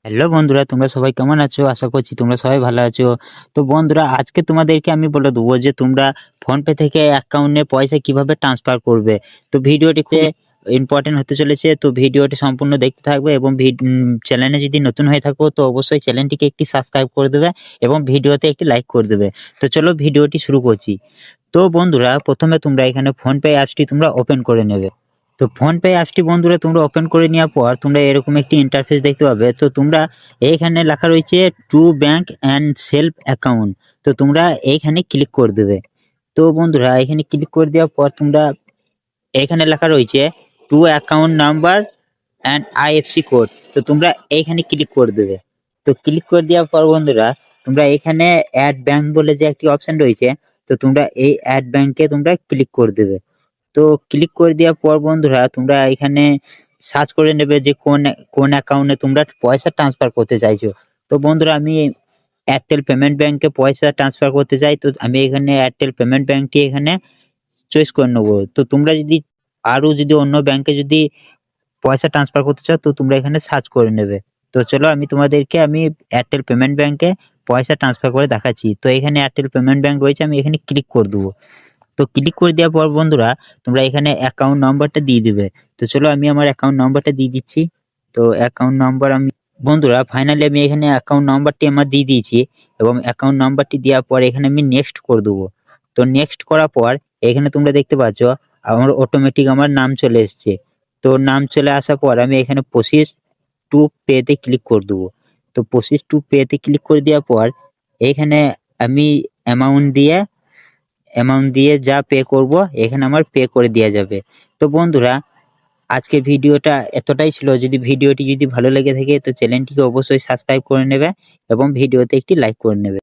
Hello বন্ধুরা, তোমরা সবাই কেমন আছো? আশা করছি তোমরা সবাই ভালো আছো। তো বন্ধুরা, আজকে তোমাদেরকে আমি বলে দেবো যে তোমরা ফোনপে থেকে অ্যাকাউন্টে পয়সা কিভাবে ট্রান্সফার করবে। তো ভিডিওটি খুব ইম্পর্টেন্ট হতে চলেছে, তো ভিডিওটি সম্পূর্ণ দেখতে থাকবে এবং চ্যানেলে যদি নতুন হয়ে থাকো তো অবশ্যই চ্যানেলটিকে একটি সাবস্ক্রাইব করে দেবে এবং ভিডিওতে একটি লাইক করে দেবে। তো চলো ভিডিওটি শুরু করছি। তো বন্ধুরা, প্রথমে তোমরা এখানে ফোনপে অ্যাপসটি তোমরা ওপেন করে নেবে। তো ফোনপে অ্যাপসটি বন্ধুরা তোমরা ওপেন করে নেওয়ার পর তোমরা এরকম একটি ইন্টারফেস দেখতে পাবে। তো তোমরা এইখানে লেখা রয়েছে to bank and self account. তো তোমরা এইখানে ক্লিক করে দেবে। তো বন্ধুরা, এখানে ক্লিক করে দেওয়ার পর তোমরা এখানে লেখা রয়েছে two account number and IFC code. তো তোমরা এইখানে ক্লিক করে দেবে। তো ক্লিক করে দেওয়ার পর বন্ধুরা, তোমরা এখানে অ্যাড ব্যাংক বলে যে একটি অপশন রয়েছে, তো তোমরা এই অ্যাড ব্যাংকে তোমরা ক্লিক করে দেবে। তো ক্লিক করে দেওয়ার পর বন্ধুরা, তোমরা এখানে সার্চ করে নেবে যে কোন অ্যাকাউন্টে তোমরা পয়সা ট্রান্সফার করতে চাইছো। তো বন্ধুরা, আমি এয়ারটেল পেমেন্ট ব্যাংকে পয়সা ট্রান্সফার করতে চাই, তো আমি এখানে এয়ারটেল পেমেন্ট ব্যাংকটি এখানে চয়েস করে নেবো। তো তোমরা যদি আরো যদি অন্য ব্যাংকে যদি পয়সা ট্রান্সফার করতে চাও তো তোমরা এখানে সার্চ করে নেবে। তো চলো আমি তোমাদেরকে এয়ারটেল পেমেন্ট ব্যাংকে পয়সা ট্রান্সফার করে দেখাচ্ছি। তো এখানে এয়ারটেল পেমেন্ট ব্যাংক রয়েছে, আমি এখানে ক্লিক করে দেবো। তো ক্লিক করে দেওয়ার পর বন্ধুরা, তোমরা এখানে অ্যাকাউন্ট নাম্বারটা দিয়ে দিবে। তো চলো আমি আমার অ্যাকাউন্ট নাম্বারটা দিয়ে দিচ্ছি। তো অ্যাকাউন্ট নাম্বার আমি বন্ধুরা ফাইনালি আমি এখানে অ্যাকাউন্ট নাম্বারটি আমার দিয়ে দিয়েছি এবং অ্যাকাউন্ট নাম্বারটি দেওয়ার পর এখানে আমি নেক্সট করে দেবো। তো নেক্সট করার পর এখানে তোমরা দেখতে পাচ্ছ আমার অটোমেটিক আমার নাম চলে এসছে। তো নাম চলে আসার পর আমি এখানে প্রসিড টু পেতে ক্লিক করে দেবো। তো প্রসিড টু পেতে ক্লিক করে দেওয়ার পর এখানে আমি অ্যামাউন্ট দিয়ে যা পে করব এখানে আমার পে করে দেওয়া যাবে। তো বন্ধুরা, আজকের ভিডিওটা এতটাই ছিল। যদি ভিডিওটি যদি ভালো লেগে থাকে তো চ্যানেলটিকে অবশ্যই সাবস্ক্রাইব করে নেবে এবং ভিডিওতে একটি লাইক করে নেবে।